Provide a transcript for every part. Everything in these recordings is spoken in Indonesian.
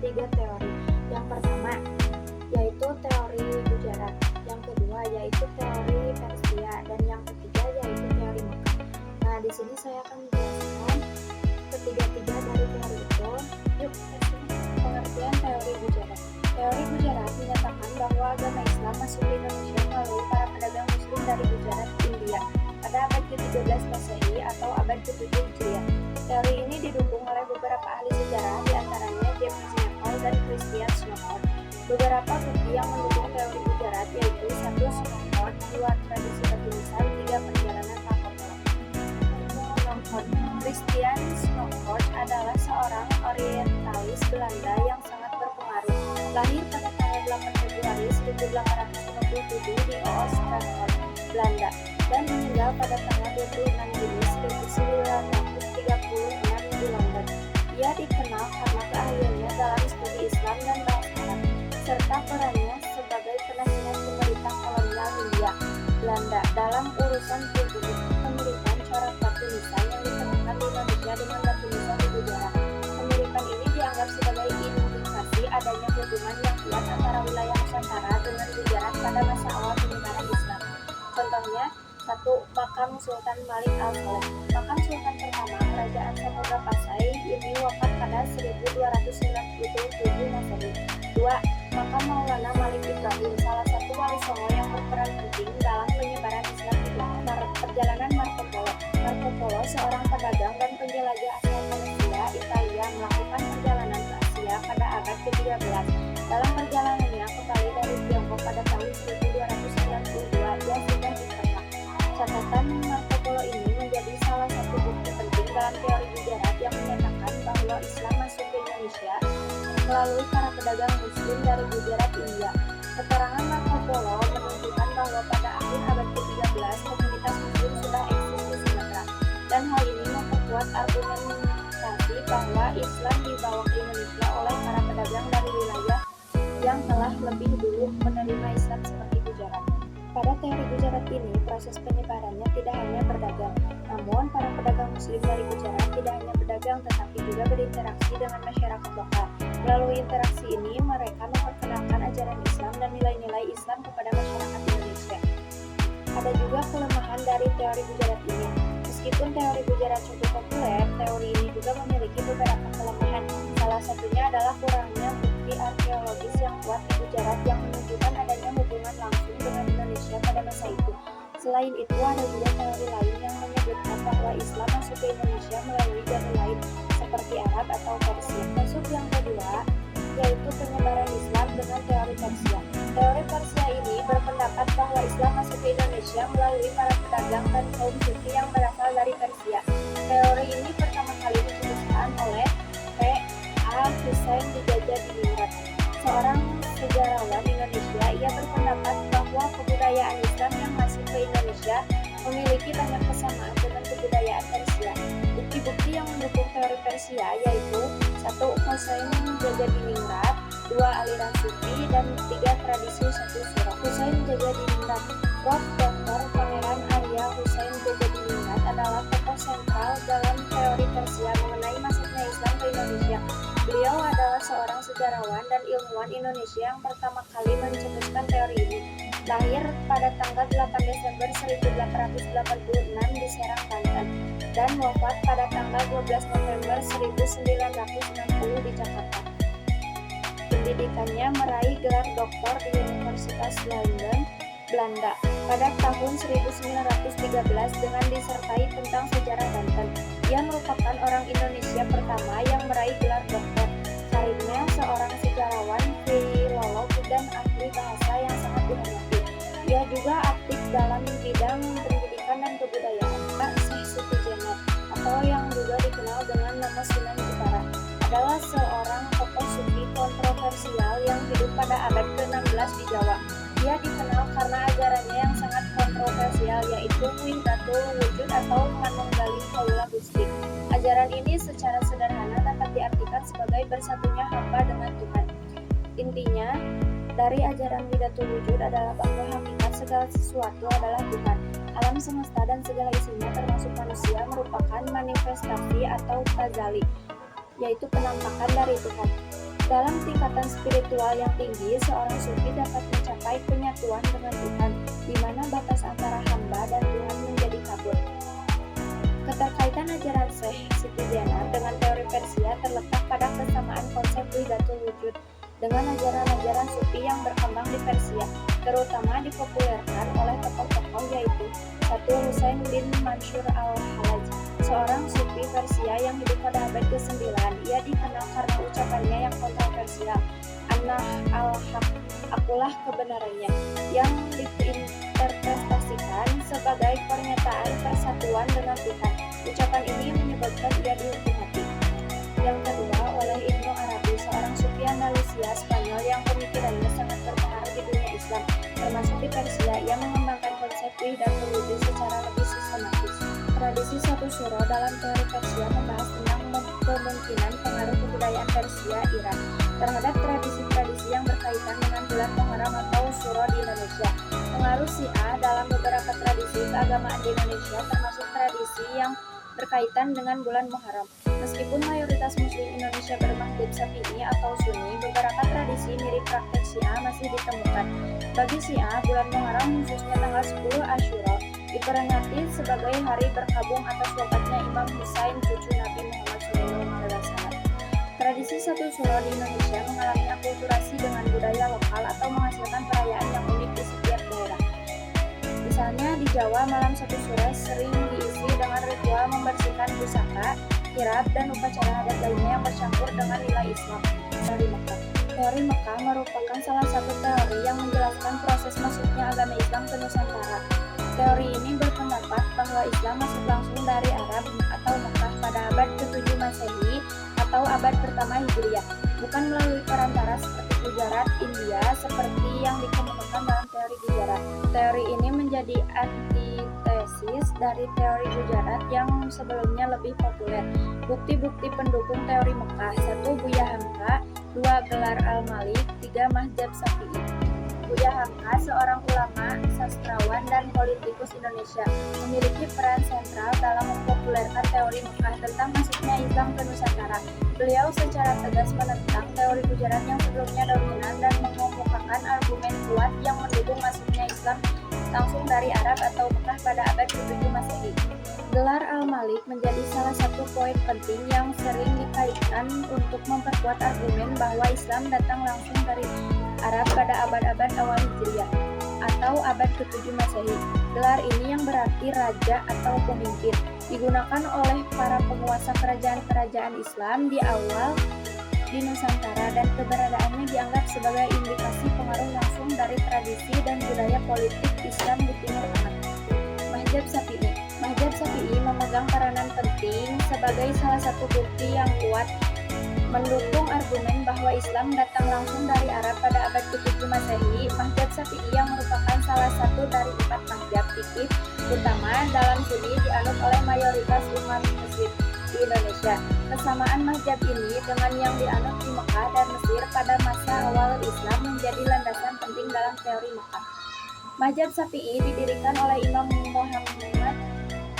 tiga teori. Yang pertama yaitu teori Gujarat, yang kedua yaitu teori Persia, dan yang ketiga yaitu teori Mekah. Nah, di sini saya akan menjelaskan ketiga-tiga dari teori itu. Yuk, pengertian teori Gujarat. Teori Gujarat menyatakan bahwa agama Islam masuk ke Indonesia melalui para pedagang Muslim dari Gujarat, India, pada abad ke-13 Masehi atau abad ke-7 Hijriah. Teori ini didukung oleh beberapa ahli sejarah, diantaranya James Nicol dan Christian Snowford. Beberapa bukti yang mendukung teori Gujarat yaitu 1. Snowford, 2. Tradisi penulisan, 3. Perjalanan Marco Polo. Christian Snowford adalah seorang orientalis Belanda yang sangat berpengaruh. Lahir pada tanggal 8 Februari 1857 di Oosterhout, Belanda, dan meninggal pada tanggal 26 Juni 1936 di London. Ia dikenal karena keahliannya dalam studi Islam dan bahasa Arab, serta perannya sebagai penasihat pemerintah kolonial Hindia Belanda dalam urusan pemilikan corak batu nisan yang ditemukan di Indonesia dengan batu nisan di Gujarat. Pemilikan ini dianggap sebagai indikasi adanya hubungan yang kuat antara wilayah Nusantara dengan Gujarat pada masa awal penyebaran Islam. Contohnya, 1. Makam Sultan Malik Al-Saleh. Makam Sultan pertama Kerajaan Samudra Pasai ini wafat pada 1297 Masehi. 2. Makam Maulana Malik Ibrahim, salah satu wali songo yang berperan penting dalam penyebaran Islam di Dunia. Perjalanan Marco Polo. Marco Polo, seorang pedagang dan penjelajah asal Venesia, Italia, melakukan perjalanan ke Asia pada abad ke-13. Dalam perjalanannya kembali dari Tiongkok pada tahun 1292, dia sudah ditangkap. Catatan Marco Polo ini menjadi salah satu bukti penting dalam teori Gujarat yang menyatakan bahwa Islam masuk ke Indonesia melalui para pedagang Muslim dari Gujarat, India. Keterangan Marco Polo menunjukkan bahwa pada akhir abad ke-13 komunitas Muslim sudah eksis di Sumatera, dan hal ini memperkuat argumentasi bahwa Islam dibawa ke Indonesia oleh para pedagang dari wilayah yang telah lebih dulu menerima Islam seperti Gujarat. Pada teori Gujarat ini, proses penyebarannya tidak hanya berdagang, namun para pedagang Muslim dari Gujarat tidak hanya berdagang tetapi juga berinteraksi dengan masyarakat lokal. Melalui interaksi ini, mereka memperkenalkan ajaran Islam dan nilai-nilai Islam kepada masyarakat Indonesia. Ada juga kelemahan dari teori Gujarat ini. Meskipun teori Gujarat cukup populer, teori ini juga memiliki beberapa kelemahan. Salah satunya adalah kurangnya bukti arkeologis yang kuat di Gujarat yang menunjukkan adanya hubungan langsung dengan Indonesia pada masa itu. Selain itu, ada juga teori lain yang menyebutkan bahwa Islam masuk ke Indonesia melalui jalur lain seperti Arab atau Persia. Masuk yang kedua, yaitu penyebaran Islam dengan teori Persia. Teori Persia ini berpendapat bahwa Islam masuk ke Indonesia melalui para pedagang dan kaum sufi yang berasal dari Persia. Teori ini pertama kali dicetuskan oleh P.A. Hussein di Diningrat, seorang sejarawan Indonesia. Ia berpendapat bahwa kebudayaan Islam yang masuk ke Indonesia memiliki banyak kesamaan dengan kebudayaan Persia. Bukti-bukti yang mendukung teori Persia yaitu 1. Hussein Diningrat, 2. Aliran Sufi, dan 3. Tradisi satu surah. Hussein Diningrat. Prof. Dr. Pangeran Arya Hussein Diningrat adalah tokoh sentral dalam teori Persia mengenai masuknya Islam ke Indonesia. Beliau adalah seorang sejarawan dan ilmuwan Indonesia yang pertama kali mencetuskan teori ini. Lahir pada tanggal 8 Desember 1886 di Serang, Banten, dan wafat pada tanggal 12 November 1960 di Jakarta. Pendidikannya meraih gelar doktor di Universitas Leiden, Belanda pada tahun 1913 dengan disertai tentang sejarah Banten. Ia merupakan orang Indonesia pertama yang meraih gelar doktor. Karirnya seorang sejarawan, filolog, dan ahli bahasa yang sangat dihormati. Ia juga aktif dalam bidang pendidikan dan kebudayaan. Syekh Sufi Jenar, atau yang juga dikenal dengan nama Sunan Jepara, adalah seorang tokoh sufi kontroversial yang hidup pada abad ke-16 di Jawa. Dia dikenal karena ajarannya yang sangat kontroversial, yaitu Wahdatul Wujud atau Manunggaling Kaula Gusti. Ajaran ini secara sederhana dapat diartikan sebagai bersatunya hamba dengan Tuhan. Intinya, dari ajaran Wahdatul Wujud adalah bahwa hakikat segala sesuatu adalah Tuhan. Alam semesta dan segala isinya termasuk manusia merupakan manifestasi atau tazali, yaitu penampakan dari Tuhan. Dalam tingkatan spiritual yang tinggi, seorang sufi dapat mencapai penyatuan dengan Tuhan, di mana batas antara hamba dan Tuhan menjadi kabur. Keterkaitan ajaran Syekh Siti Jenar dengan teori Persia terletak pada kesamaan konsep Wahdatul Wujud dengan ajaran-ajaran sufi yang berkembang di Persia, terutama dipopulerkan oleh tokoh-tokoh yaitu 1. Husain bin Mansur al-Hallaj, seorang sufi Persia yang hidup pada abad ke-9. Ia dikenal karena ucapannya yang kontroversial, "Ana al-Haq, akulah kebenarannya," yang diinterpretasikan sebagai pernyataan persatuan dengan Tuhan. Ucapan ini menyebabkan ia dihukum mati. Yang kedua, oleh Ibnu Arabi, seorang sufi Andalusia Spanyol yang pemikirannya sangat berpengaruh di dunia Islam, termasuk di Persia. Ia mengembangkan konsep Wahdatul Wujud secara lebih sistematis. Tradisi satu suro dalam teori Persia membahas tentang kemungkinan pengaruh kebudayaan Persia Iran terhadap tradisi-tradisi yang berkaitan dengan bulan Muharram atau suro di Indonesia. Pengaruh Syiah dalam beberapa tradisi keagamaan di Indonesia, termasuk tradisi yang berkaitan dengan bulan Muharram. Meskipun mayoritas Muslim Indonesia bermadzhab Syafi'i atau Sunni, beberapa tradisi mirip praktek Syiah masih ditemukan. Bagi Syiah, bulan Muharram khususnya tanggal 10 Asyura diperingati sebagai hari berkabung atas wafatnya Imam Husain, cucu Nabi Muhammad SAW. Tradisi satu suro di Indonesia mengalami akulturasi dengan budaya lokal atau menghasilkan perayaan yang unik di setiap daerah. Misalnya di Jawa, malam satu suro sering diisi dengan ritual membersihkan pusaka, kirab, dan upacara adat lainnya yang bercampur dengan nilai Islam. Teori Mekah. Teori Mekah merupakan salah satu teori yang menjelaskan proses masuknya agama Islam ke Nusantara. Teori ini berpendapat bahwa Islam masuk langsung dari Arab atau Mekah pada abad ke-7 Masehi atau abad pertama Hijriah, bukan melalui perantara seperti Gujarat, India, seperti yang dikemukakan dalam teori Gujarat. Teori ini menjadi antitesis dari teori Gujarat yang sebelumnya lebih populer. Bukti-bukti pendukung teori Mekah: 1. Buya Hamka, 2. Gelar Al-Malik, 3. Mazhab Syafi'i. Buya Hamka, seorang ulama, sastrawan, dan politikus Indonesia, memiliki peran sentral dalam mempopulerkan teori Mekah tentang masuknya Islam ke Nusantara. Beliau secara tegas menentang teori Gujarat yang sebelumnya dominan dan mengemukakan argumen kuat yang mendukung masuknya Islam langsung dari Arab atau Mekah pada abad ke-7 Masehi. Gelar Al-Malik menjadi salah satu poin penting yang sering dikaitkan untuk memperkuat argumen bahwa Islam datang langsung dari Arab pada abad-abad awal Hijriah atau abad ke-7 Masehi. Gelar ini yang berarti raja atau pemimpin, digunakan oleh para penguasa kerajaan-kerajaan Islam di awal di Nusantara, dan keberadaannya dianggap sebagai indikasi pengaruh langsung dari tradisi dan budaya politik Islam di Timur Tengah. Mazhab Syafi'i. Mazhab Syafi'i memegang peranan penting sebagai salah satu bukti yang kuat mendukung argumen bahwa Islam datang langsung dari Arab pada abad ke-7 Masehi. Mazhab Syafi'i yang merupakan salah satu dari 4 mazhab fikih utama dalam Sunni dianut oleh mayoritas umat Muslim di Indonesia. Kesamaan mazhab ini dengan yang dianut di Mekah dan Mesir pada masa awal Islam menjadi landasan penting dalam teori Mekah. Mazhab Syafi'i didirikan oleh Imam Muhammad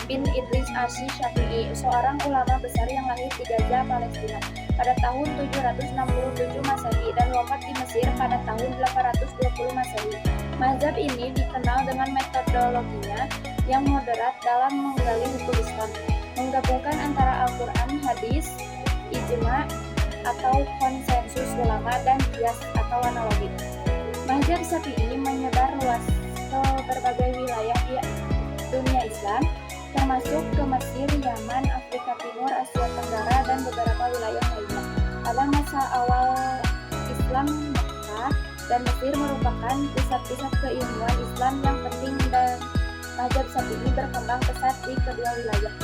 bin Idris Asy-Syafi'i, seorang ulama besar yang lahir di Gaza, Palestina pada tahun 767 Masehi dan wafat di Mesir pada tahun 820 Masehi. Mazhab ini dikenal dengan metodologinya yang moderat dalam menggali hukum Islam, menggabungkan antara Al-Quran, hadis, ijma atau konsensus ulama, dan qiyas atau analogi. Mazhab Syafi'i menyebar luas ke berbagai wilayah di dunia Islam, termasuk ke Mesir, Yaman, Afrika Timur, Asia Tenggara, dan beberapa wilayah lainnya. Pada masa awal Islam, Mekah dan Mesir merupakan pusat-pusat keilmuan Islam yang penting, dan mazhab Syafi'i berkembang pesat di kedua wilayah.